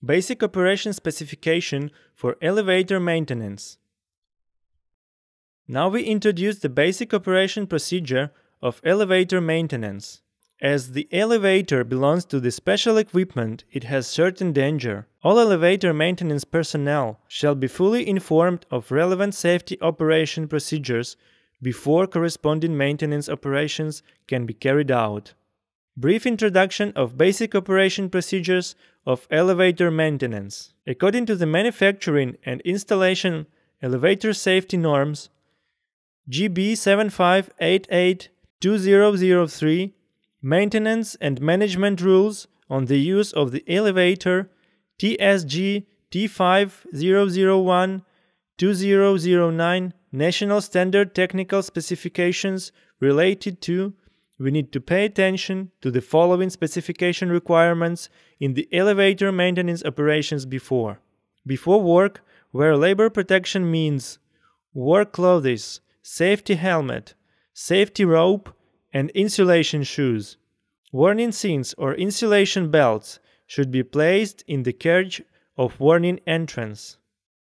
Basic operation specification for elevator maintenance. Now we introduce the basic operation procedure of elevator maintenance. As the elevator belongs to the special equipment, it has certain danger. All elevator maintenance personnel shall be fully informed of relevant safety operation procedures before corresponding maintenance operations can be carried out. Brief introduction of basic operation procedures of elevator maintenance. According to the manufacturing and installation elevator safety norms GB 7588-2003, Maintenance and Management Rules on the Use of the Elevator TSG T5001-2009, National Standard Technical Specifications related to, we need to pay attention to the following specification requirements in the elevator maintenance operations before. Before work, wear labor protection means work clothes, safety helmet, safety rope, and insulation shoes. Warning signs or insulation belts should be placed in the carriage of warning entrance.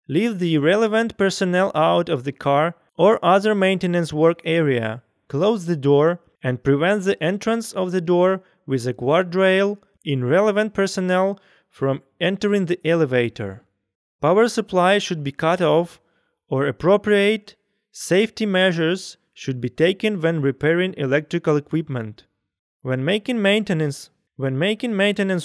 Leave the relevant personnel out of the car or other maintenance work area. Close the door and prevent the entrance of the door with a guardrail in relevant personnel from entering the elevator. Power supply should be cut off, or appropriate safety measures should be taken when repairing electrical equipment. When making maintenance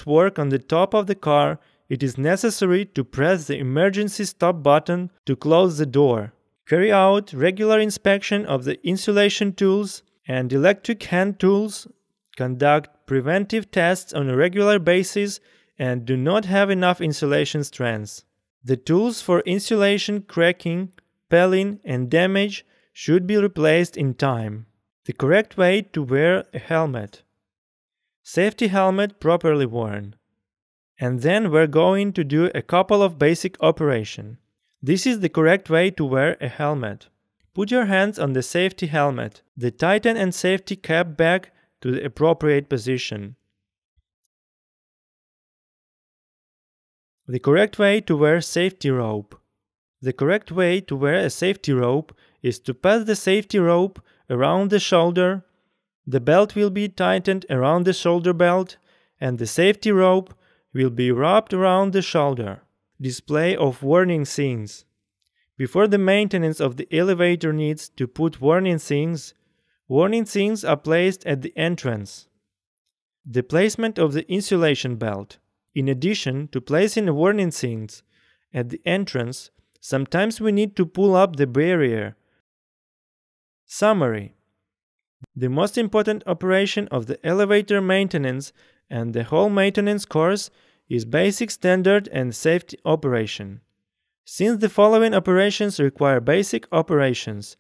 work on the top of the car, it is necessary to press the emergency stop button to close the door. Carry out regular inspection of the insulation tools and electric hand tools. Conduct preventive tests on a regular basis and do not have enough insulation strands. The tools for insulation cracking, pelling, and damage should be replaced in time. The correct way to wear a helmet. Safety helmet properly worn. And then we're going to do a couple of basic operations. This is the correct way to wear a helmet. Put your hands on the safety helmet. The tighten and safety cap back to the appropriate position. The correct way to wear safety rope. The correct way to wear a safety rope is to pass the safety rope around the shoulder. The belt will be tightened around the shoulder belt, and the safety rope will be wrapped around the shoulder. Display of warning signs. Before the maintenance of the elevator needs to put warning signs are placed at the entrance. The placement of the insulation belt. In addition to placing warning signs at the entrance, sometimes we need to pull up the barrier. Summary. The most important operation of the elevator maintenance and the whole maintenance course is basic standard and safety operation. Since the following operations require basic operations,